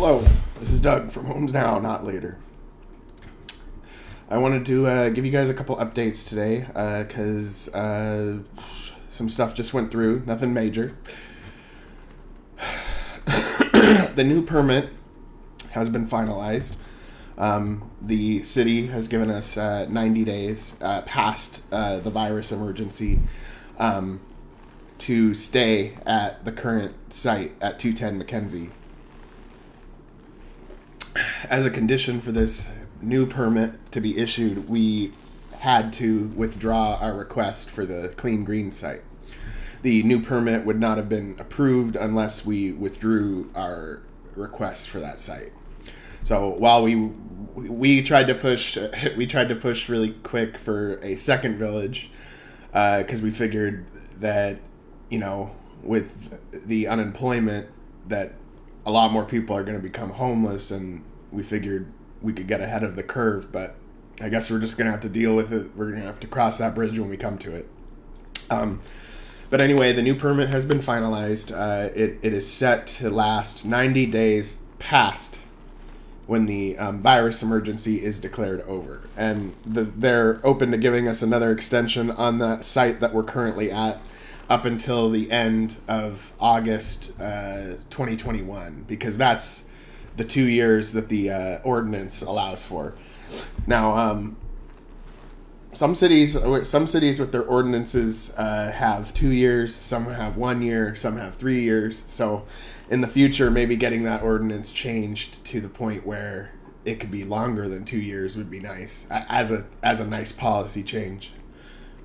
Hello, this is Doug from HomesNOW, not later. I wanted to give you guys a couple updates today because some stuff just went through, nothing major. The new permit has been finalized. The city has given us 90 days past the virus emergency to stay at the current site at 210 Mackenzie. As a condition for this new permit to be issued, we had to withdraw our request for the Clean Green site. The new permit would not have been approved unless we withdrew our request for that site. So while we tried to push really quick for a second village, because we figured that, you know, with the unemployment, that a lot more people are going to become homeless, and we figured we could get ahead of the curve, but I guess we're just going to have to deal with it. We're going to have to cross that bridge when we come to it. But anyway, the new permit has been finalized. It is set to last 90 days past when the virus emergency is declared over. And they're open to giving us another extension on the site that we're currently at up until the end of August 2021, because that's the 2 years that the ordinance allows for. Now, some cities with their ordinances have 2 years, some have 1 year, some have 3 years. So in the future, maybe getting that ordinance changed to the point where it could be longer than 2 years would be nice, as a nice policy change.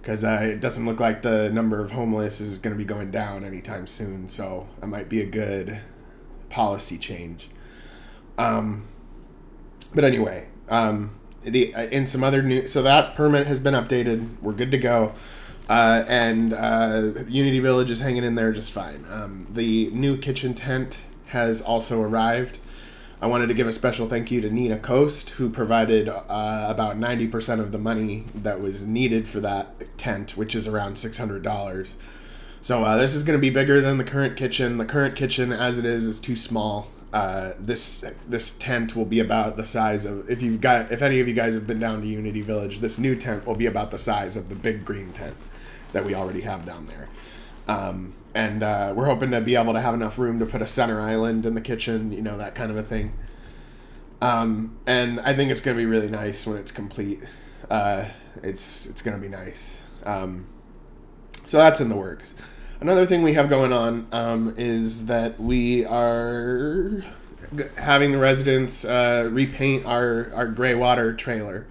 Because it doesn't look like the number of homeless is going to be going down anytime soon, so it might be a good policy change. But anyway, in some other news, so that permit has been updated. We're good to go, and Unity Village is hanging in there just fine. The new kitchen tent has also arrived. I wanted to give a special thank you to Nina Coast, who provided about 90% of the money that was needed for that tent, which is around $600. So this is going to be bigger than the current kitchen. The current kitchen, as it is too small. This tent will be about the size of, if any of you guys have been down to Unity Village, this new tent will be about the size of the big green tent that we already have down there. And we're hoping to be able to have enough room to put a center island in the kitchen, you know, that kind of a thing. And I think it's going to be really nice when it's complete. It's going to be nice. So that's in the works. Another thing we have going on is that we are having the residents repaint our gray water trailer.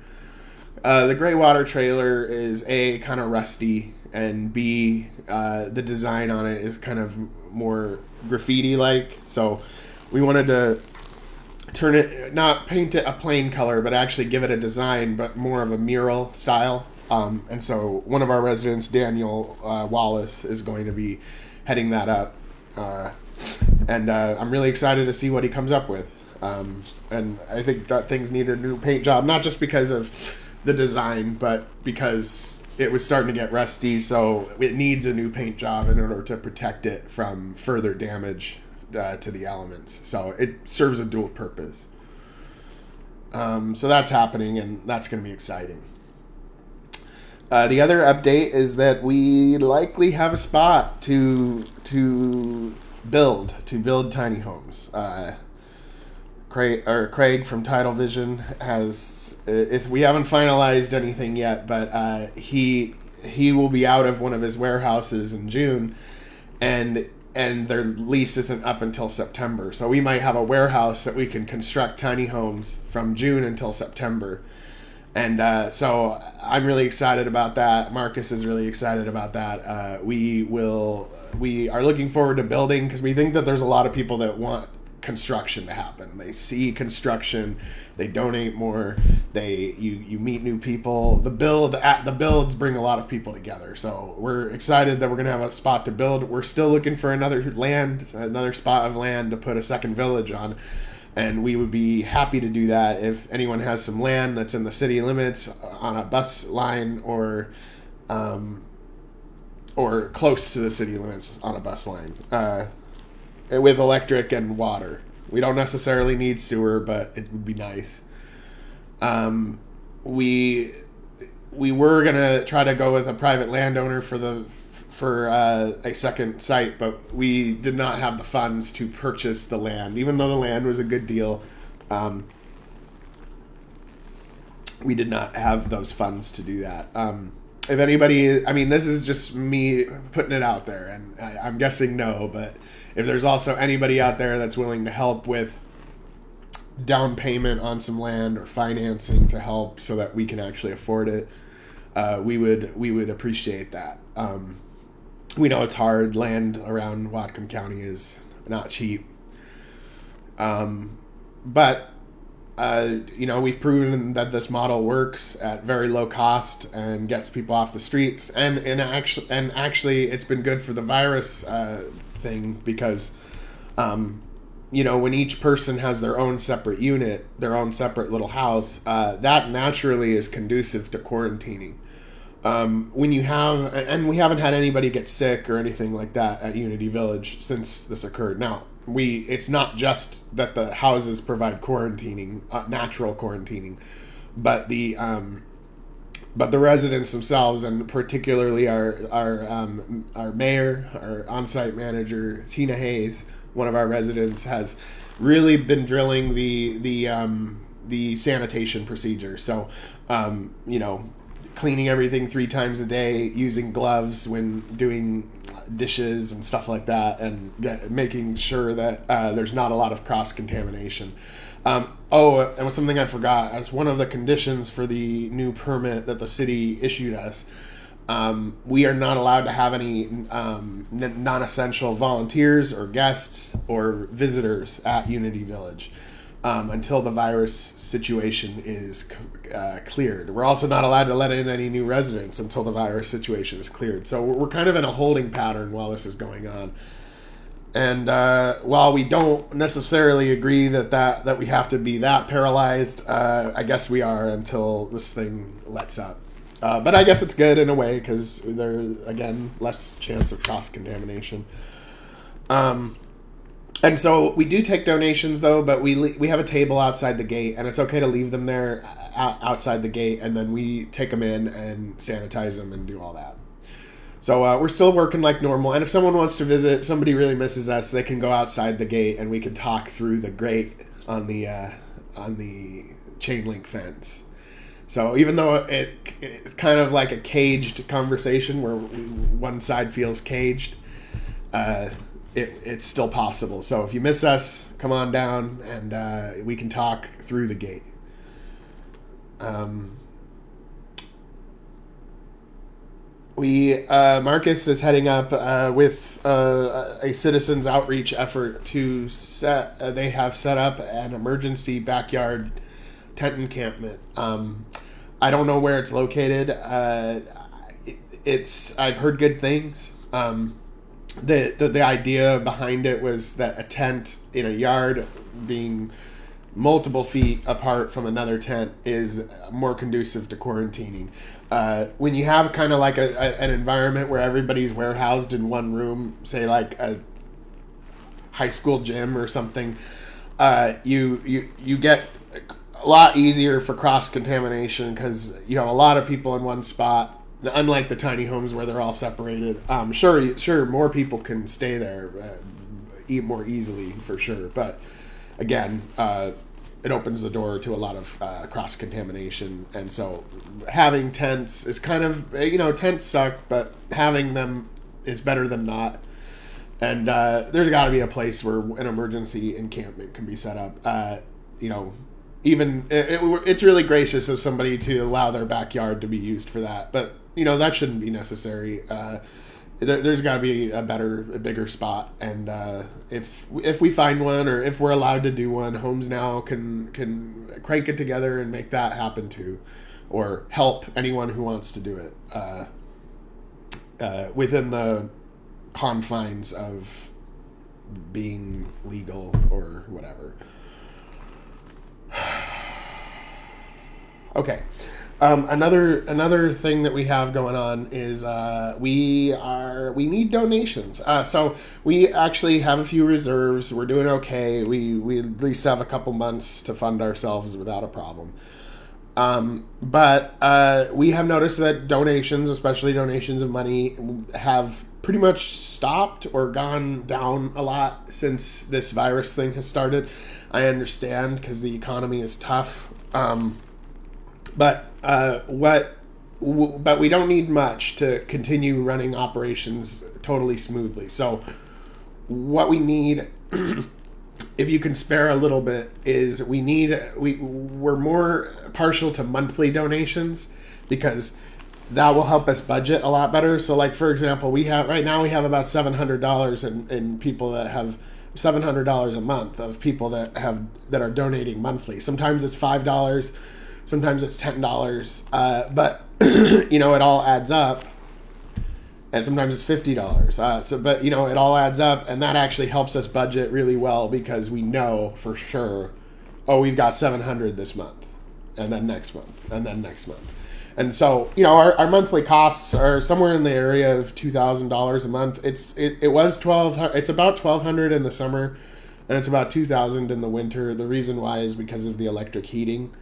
The gray water trailer is A, kind of rusty, and B, the design on it is kind of more graffiti-like. So we wanted to turn it, not paint it a plain color, but actually give it a design, but more of a mural style. And so one of our residents, Daniel Wallace, is going to be heading that up. And I'm really excited to see what he comes up with. And I think that things need a new paint job, not just because of the design, but because it was starting to get rusty, so it needs a new paint job in order to protect it from further damage to the elements. So it serves a dual purpose. So that's happening, and that's going to be exciting. The other update is that we likely have a spot to build tiny homes. Craig from Tidal Vision has. We haven't finalized anything yet, but he will be out of one of his warehouses in June, and their lease isn't up until September. So we might have a warehouse that we can construct tiny homes from June until September. And so I'm really excited about that. Marcus is really excited about that. We are looking forward to building, because we think that there's a lot of people that want construction to happen. They see construction, they donate more, you meet new people. The builds bring a lot of people together. So we're excited that we're gonna have a spot to build. We're still looking for another spot of land to put a second village on. And we would be happy to do that if anyone has some land that's in the city limits on a bus line, or close to the city limits on a bus line, with electric and water. We don't necessarily need sewer, but it would be nice. We were gonna try to go with a private landowner for a second site, but we did not have the funds to purchase the land, even though the land was a good deal. We did not have those funds to do that. If anybody, I mean, this is just me putting it out there, and I'm guessing no, but if there's also anybody out there that's willing to help with down payment on some land or financing to help so that we can actually afford it, we would appreciate that. We know it's hard. Land around Whatcom County is not cheap. But we've proven that this model works at very low cost and gets people off the streets. And actually, it's been good for the virus thing because, when each person has their own separate unit, their own separate little house, that naturally is conducive to quarantining. When you have, and we haven't had anybody get sick or anything like that at Unity Village since this occurred. Now, it's not just that the houses provide quarantining, natural quarantining, but the residents themselves, and particularly our mayor, our on-site manager, Tina Hayes, one of our residents, has really been drilling the sanitation procedure. So, cleaning everything 3 times a day, using gloves when doing dishes and stuff like that, and making sure that there's not a lot of cross-contamination. And something I forgot, as one of the conditions for the new permit that the city issued us, we are not allowed to have any non-essential volunteers or guests or visitors at Unity Village until the virus situation is cleared. We're also not allowed to let in any new residents until the virus situation is cleared. So we're kind of in a holding pattern while this is going on. And while we don't necessarily agree that we have to be that paralyzed, I guess we are until this thing lets up. But I guess it's good in a way because there's, again, less chance of cross-contamination. And so we do take donations, though, but we have a table outside the gate, and it's okay to leave them there outside the gate, and then we take them in and sanitize them and do all that. So we're still working like normal, and if someone wants to visit, somebody really misses us, they can go outside the gate, and we can talk through the grate on the chain link fence. So even though it's kind of like a caged conversation where one side feels caged, it's still possible. So if you miss us, come on down and we can talk through the gate. Marcus is heading up with a citizens outreach effort to they have set up an emergency backyard tent encampment. I don't know where it's located. I've heard good things. The idea behind it was that a tent in a yard being multiple feet apart from another tent is more conducive to quarantining. When you have kind of like an environment where everybody's warehoused in one room, say like a high school gym or something, you get a lot easier for cross-contamination because you have a lot of people in one spot. Unlike the tiny homes where they're all separated, sure, more people can stay there, eat more easily for sure. But again, it opens the door to a lot of cross-contamination, and so having tents is kind of tents suck, but having them is better than not. And there's got to be a place where an emergency encampment can be set up. It's really gracious of somebody to allow their backyard to be used for that, but that shouldn't be necessary. There's got to be a bigger spot, and if we find one, or if we're allowed to do one, HomesNOW can crank it together and make that happen too, or help anyone who wants to do it within the confines of being legal or whatever. Okay. Another thing that we have going on is we need donations. So we actually have a few reserves. We're doing okay. We at least have a couple months to fund ourselves without a problem. But we have noticed that donations, especially donations of money, have pretty much stopped or gone down a lot since this virus thing has started. I understand because the economy is tough. But we don't need much to continue running operations totally smoothly. So what we need, if you can spare a little bit, is we're more partial to monthly donations because that will help us budget a lot better. So like, for example, we have about $700 in people that have $700 a month of people that are donating monthly. Sometimes it's $5. Sometimes it's $10, but it all adds up. And sometimes it's $50. But it all adds up, and that actually helps us budget really well because we know for sure, we've got $700 this month, and then next month, and then next month, and so our monthly costs are somewhere in the area of $2,000 a month. It was $1,200. It's about $1,200 in the summer, and it's about $2,000 in the winter. The reason why is because of the electric heating.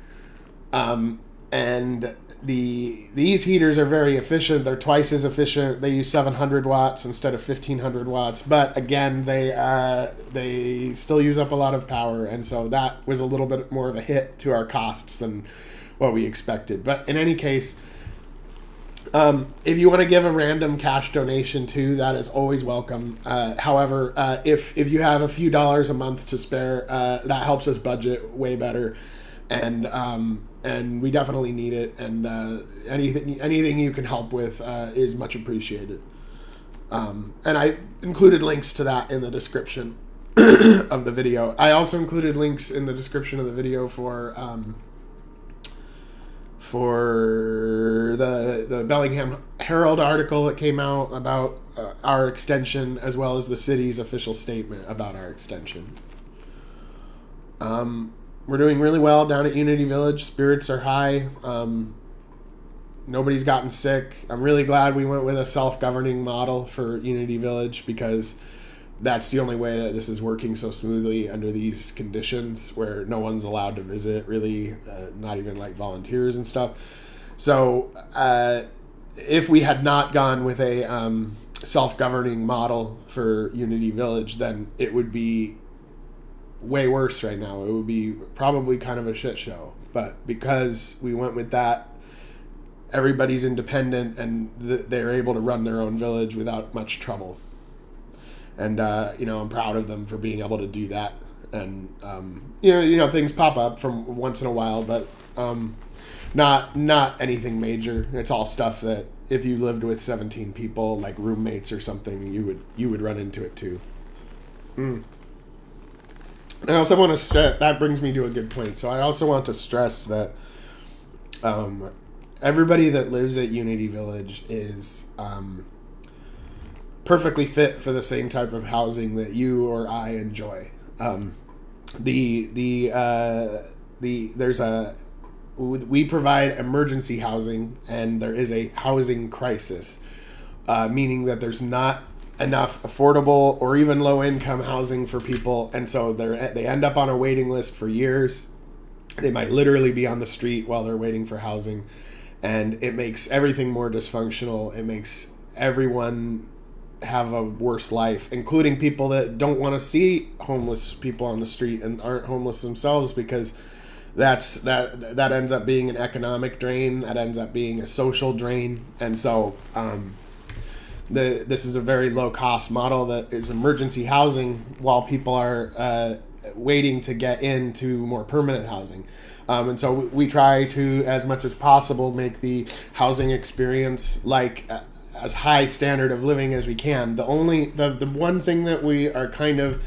And these heaters are very efficient. They're twice as efficient. They use 700 watts instead of 1,500 watts. But again, they still use up a lot of power, and so that was a little bit more of a hit to our costs than what we expected. But in any case, if you want to give a random cash donation too, that is always welcome. However, if you have a few dollars a month to spare, that helps us budget way better. And we definitely need it, and anything you can help with is much appreciated. And I included links to that in the description of the video. I also included links in the description of the video for the Bellingham Herald article that came out about our extension, as well as the city's official statement about our extension. We're doing really well down at Unity Village. Spirits are high. Nobody's gotten sick. I'm really glad we went with a self-governing model for Unity Village because that's the only way that this is working so smoothly under these conditions where no one's allowed to visit, really, not even like volunteers and stuff. So if we had not gone with a self-governing model for Unity Village, then it would be way worse right now. It would be probably kind of a shit show. But because we went with that, everybody's independent and they're able to run their own village without much trouble. And I'm proud of them for being able to do that. And things pop up from once in a while, but not anything major. It's all stuff that if you lived with 17 people, like roommates or something, you would run into it too. I also want to stress, that brings me to a good point. So I also want to stress that everybody that lives at Unity Village is perfectly fit for the same type of housing that you or I enjoy. We provide emergency housing, and there is a housing crisis, meaning that there's not enough affordable or even low-income housing for people, and so they end up on a waiting list for years. They might literally be on the street while they're waiting for housing, and it makes everything more dysfunctional. It makes everyone have a worse life, including people that don't want to see homeless people on the street and aren't homeless themselves, because that ends up being an economic drain. That ends up being a social drain, and so this is a very low-cost model that is emergency housing while people are waiting to get into more permanent housing. And so we try to, as much as possible, make the housing experience like as high standard of living as we can. The one thing that we are kind of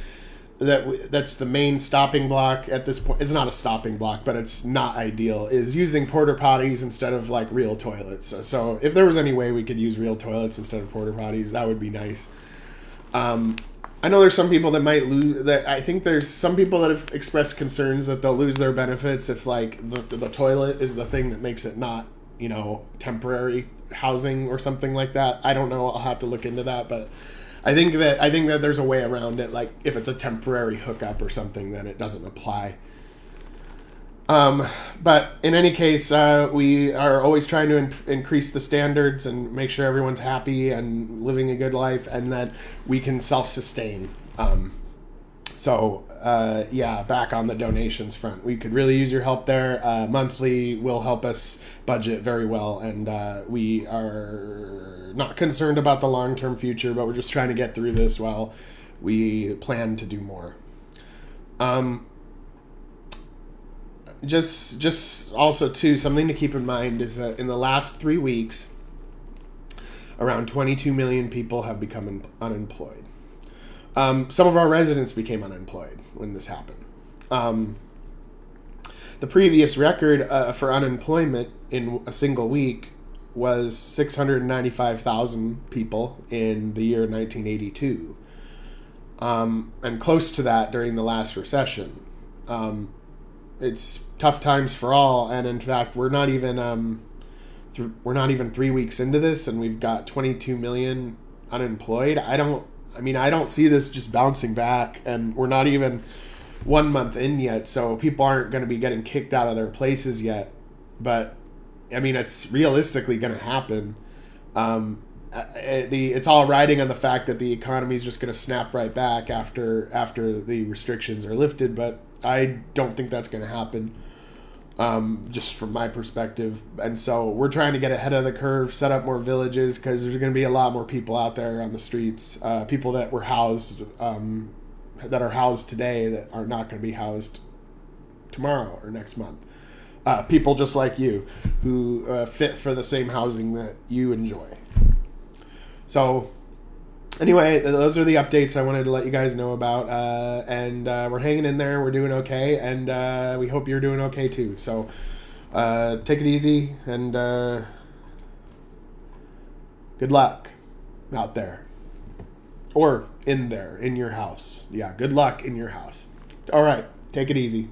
that's the main stopping block at this point. It's not a stopping block, but it's not ideal, is using porta potties instead of like real toilets. So if there was any way we could use real toilets instead of porta potties, that would be nice. I know there's some people that might lose that. I think there's some people that have expressed concerns that they'll lose their benefits if like the toilet is the thing that makes it not temporary housing or something like that. I don't know. I'll have to look into that, but I think that there's a way around it. Like if it's a temporary hookup or something, then it doesn't apply. But in any case, we are always trying to increase the standards and make sure everyone's happy and living a good life, and that we can self-sustain. Back on the donations front, we could really use your help there. Monthly will help us budget very well, and we are not concerned about the long-term future, but we're just trying to get through this while we plan to do more. Just also too, something to keep in mind is that in the last 3 weeks, around 22 million people have become unemployed. Some of our residents became unemployed when this happened. The previous record for unemployment in a single week was 695,000 people in the year 1982, and close to that during the last recession. It's tough times for all, and in fact, we're not even 3 weeks into this, and we've got 22 million unemployed. I don't see this just bouncing back, and we're not even 1 month in yet, so people aren't going to be getting kicked out of their places yet. But it's realistically going to happen. It's all riding on the fact that the economy is just going to snap right back after the restrictions are lifted, but I don't think that's going to happen, just from my perspective. And so we're trying to get ahead of the curve, set up more villages, because there's going to be a lot more people out there on the streets, people that were housed, that are housed today that are not going to be housed tomorrow or next month. People just like you who fit for the same housing that you enjoy. So anyway, those are the updates I wanted to let you guys know about, and we're hanging in there. We're doing okay, and we hope you're doing okay too. So take it easy, and good luck out there, or in your house. Yeah, good luck in your house. All right, take it easy.